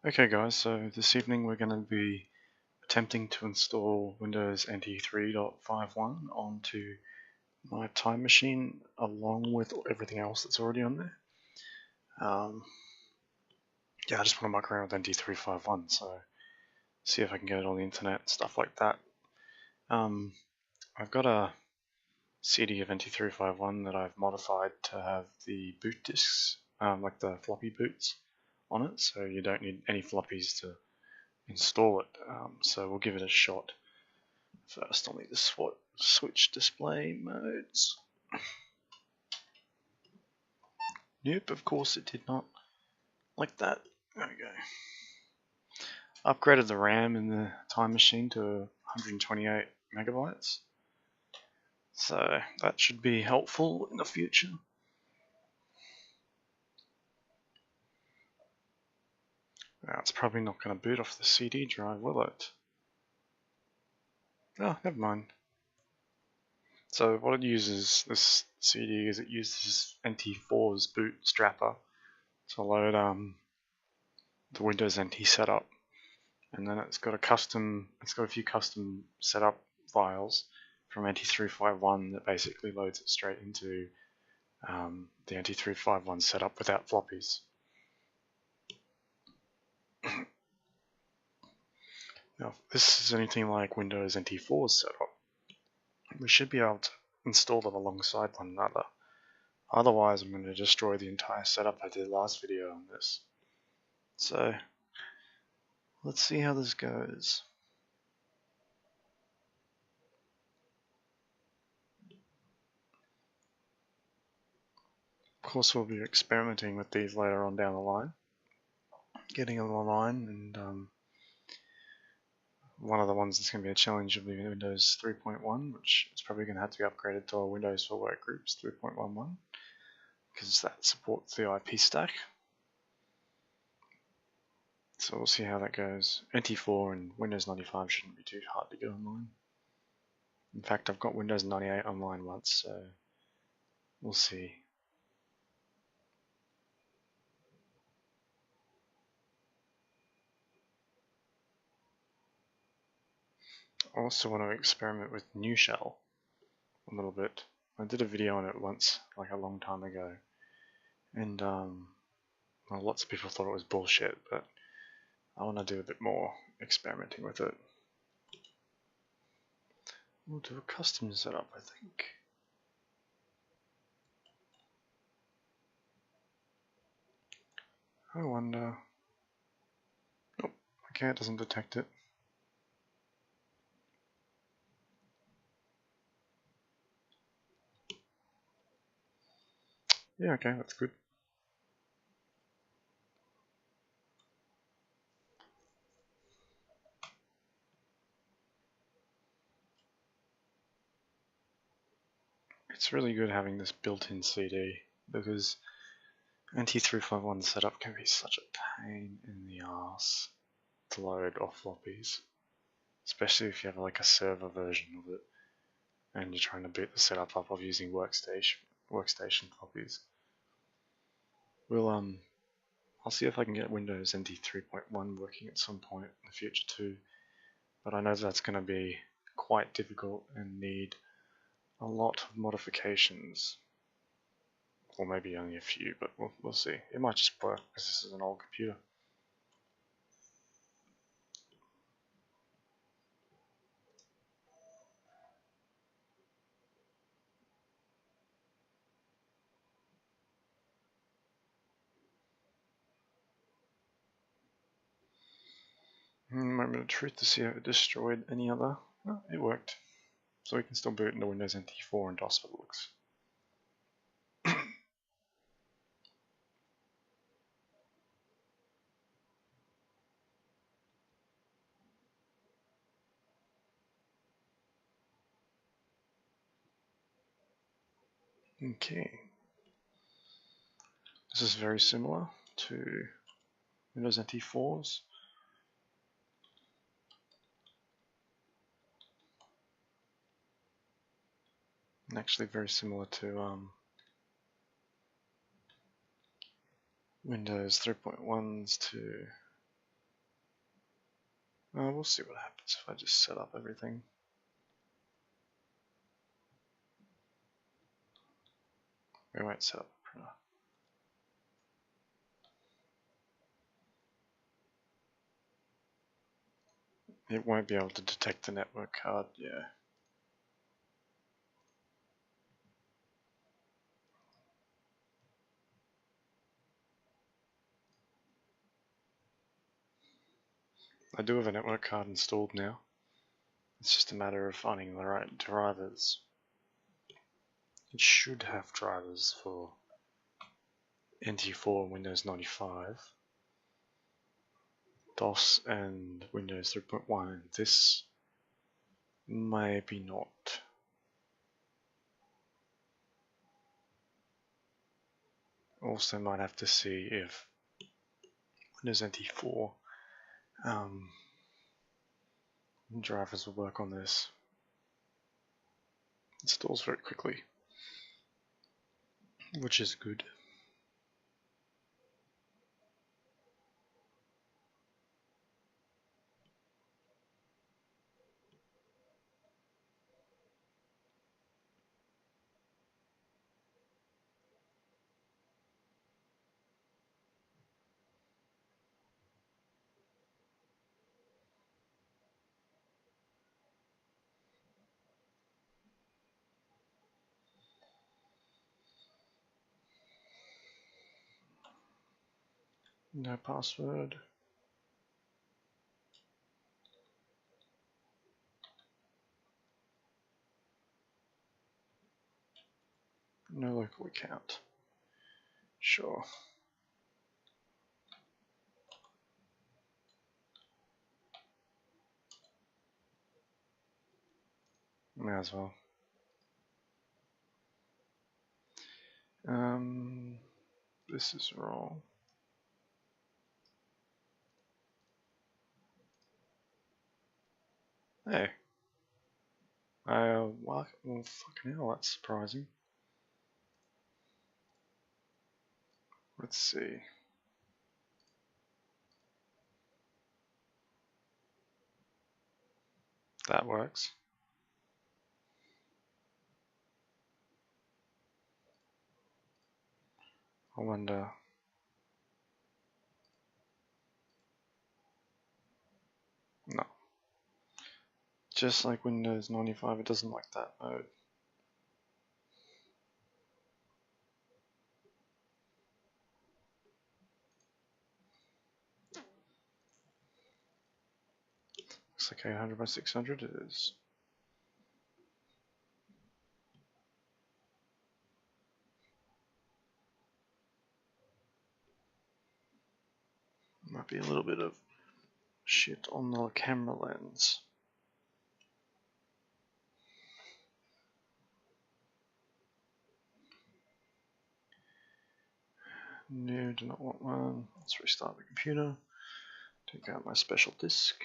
Okay guys, so this evening we're going to be attempting to install Windows NT 3.51 onto my Time Machine along with everything else that's already on there. Yeah, I just want to muck around with NT 3.51, so see if I can get it on the internet, stuff like that. I've got a CD of NT 3.51 that I've modified to have the boot disks, like the floppy boots on it, so you don't need any floppies to install it, so we'll give it a shot. First I'll need to switch display modes. Nope, of course it did not like that. There we go. Upgraded the RAM in the Time Machine to 128 megabytes, so that should be helpful in the future. Now it's probably not going to boot off the CD drive, will it? Oh, never mind. So what it uses, this CD, is it uses NT4's bootstrapper to load the Windows NT setup, and then it's got a few custom setup files from NT 3.51 that basically loads it straight into the NT 3.51 setup without floppies. Now, if this is anything like Windows NT4's setup, we should be able to install them alongside one another. Otherwise, I'm going to destroy the entire setup I did last video on this. So, let's see how this goes. Of course, we'll be experimenting with these later on down the line, getting them online, and one of the ones that's going to be a challenge will be Windows 3.1, which is probably going to have to be upgraded to Windows for Workgroups 3.11, because that supports the IP stack. So we'll see how that goes. NT4 and Windows 95 shouldn't be too hard to get online. In fact, I've got Windows 98 online once, so we'll see. I also want to experiment with New Shell a little bit. I did a video on it once, like a long time ago, and well, lots of people thought it was bullshit, but I want to do a bit more experimenting with it. We'll do a custom setup, I think. I wonder. Oh, okay, it doesn't detect it. Yeah, okay, that's good. It's really good having this built-in CD, because NT 3.51 setup can be such a pain in the ass to load off floppies, especially if you have like a server version of it and you're trying to boot the setup up of using workstation floppies. I'll see if I can get Windows NT 3.1 working at some point in the future too, but I know that's going to be quite difficult and need a lot of modifications, or maybe only a few, but we'll see. It might just work because this is an old computer. Moment of truth to see if it destroyed any other. Oh, it worked. So we can still boot into Windows NT 4 and DOS, it looks. Okay. This is very similar to Windows NT 4's. And actually very similar to Windows 3.1's too. We'll see what happens if I just set up everything. We won't set up a printer. It won't be able to detect the network card, yeah. I do have a network card installed now. It's just a matter of finding the right drivers. It should have drivers for NT4 and Windows 95, DOS and Windows 3.1. This maybe not. Also might have to see if Windows NT4 drivers will work on this. It installs very quickly, which is good. No password. No local account. Sure. May as well. This is wrong. Hey. Well, fucking hell, that's surprising. Let's see. That works. I wonder. No. Just like Windows 95, it doesn't like that mode. Looks like 800 by 600 it is. Might be a little bit of shit on the camera lens. No, do not want one. Let's restart the computer. Take out my special disk.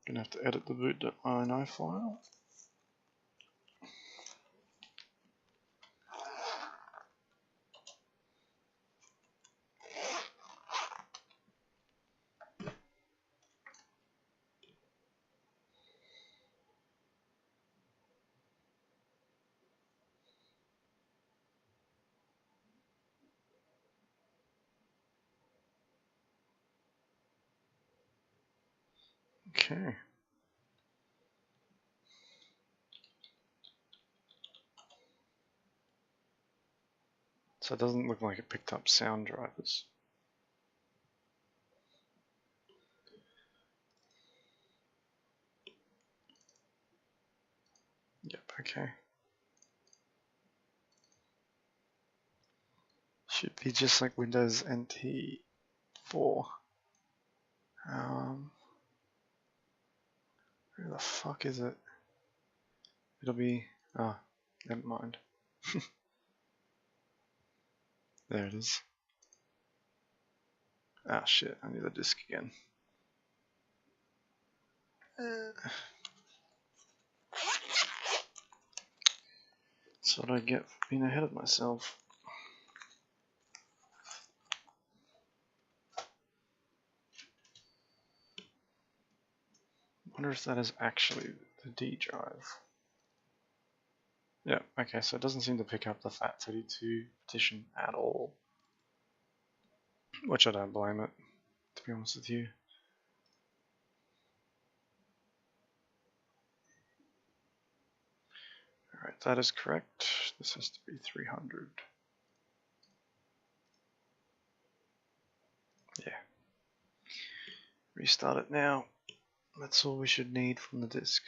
Gonna have to edit the boot.ini file. Okay. So it doesn't look like it picked up sound drivers. Yep, okay. Should be just like Windows NT4. Where the fuck is it? It'll be, never mind. There it is. Ah shit, I need the disk again. That's what I get for being ahead of myself. I wonder if that is actually the D drive. Yeah, okay, so it doesn't seem to pick up the FAT32 partition at all. Which I don't blame it, to be honest with you. Alright, that is correct. This has to be 300. Yeah. Restart it now. That's all we should need from the disk.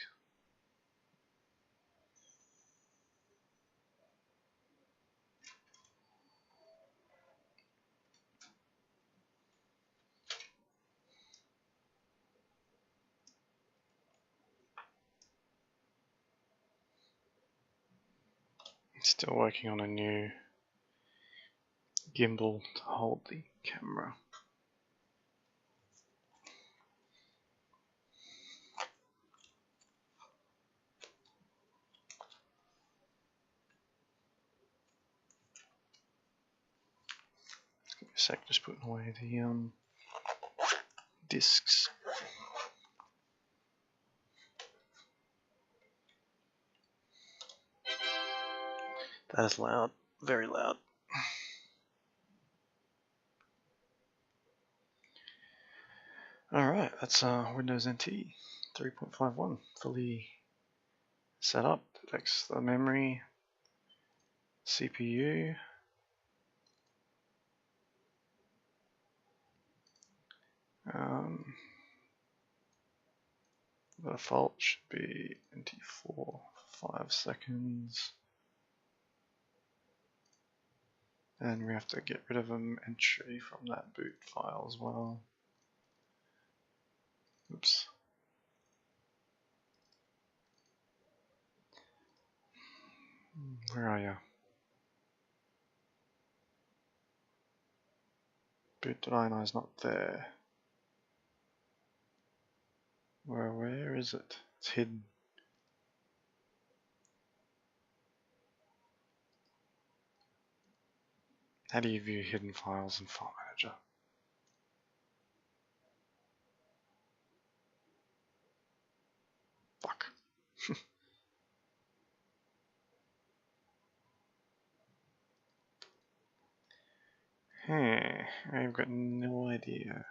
Still working on a new gimbal to hold the camera. Give me a sec, just putting away the discs. That is loud, very loud. Alright, that's Windows NT 3.51 fully set up. Detects the memory, CPU, the default should be NT4 5 seconds. And we have to get rid of an entry from that boot file as well. Oops. Where are you? Boot.ini is not there. Where is it? It's hidden. How do you view hidden files in File Manager? Fuck. Hey, I've got no idea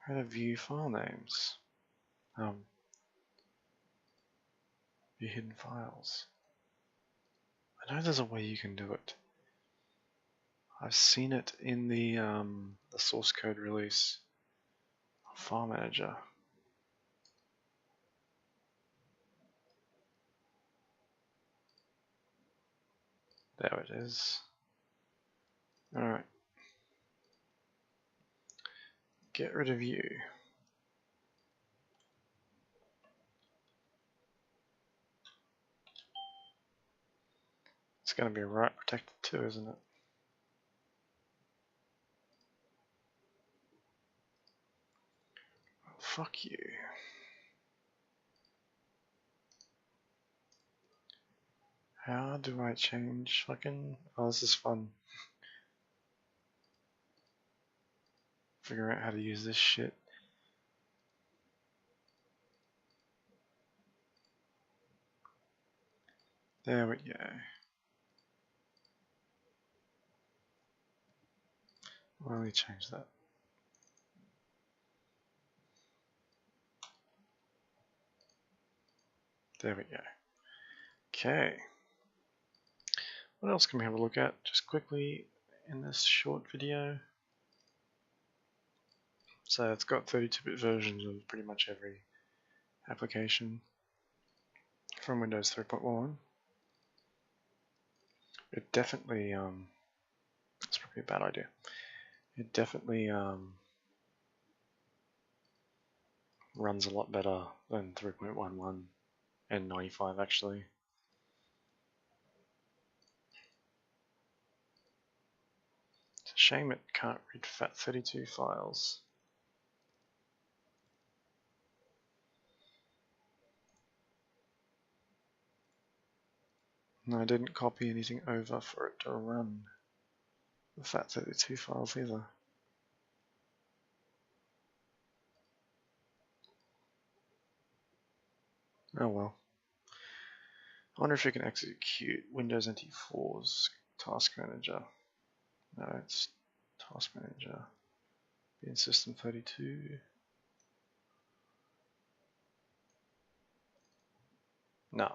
how to view file names. View hidden files. I know there's a way you can do it. I've seen it in the source code release of File Manager. There it is. Alright. Get rid of you. It's going to be write protected too, isn't it? Well, fuck you. How do I change fucking... Oh, this is fun. Figure out how to use this shit. There we go. Why don't we change that? There we go. Okay. What else can we have a look at just quickly in this short video? So it's got 32-bit versions of pretty much every application from Windows 3.1. It definitely, it's probably a bad idea. It definitely runs a lot better than 3.11 and 95 actually. It's a shame it can't read FAT32 files. And I didn't copy anything over for it to run the FAT32 files either. Oh well. I wonder if we can execute Windows NT4's Task Manager. No, it's Task Manager. Be in System 32. No.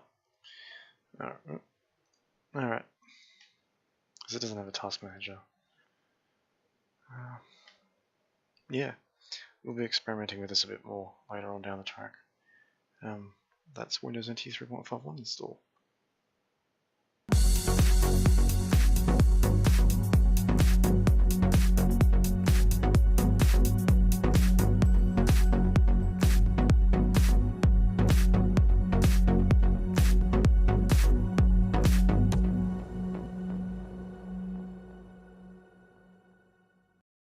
Alright. Because it doesn't have a Task Manager. Yeah, we'll be experimenting with this a bit more later on down the track. That's Windows NT 3.51 install.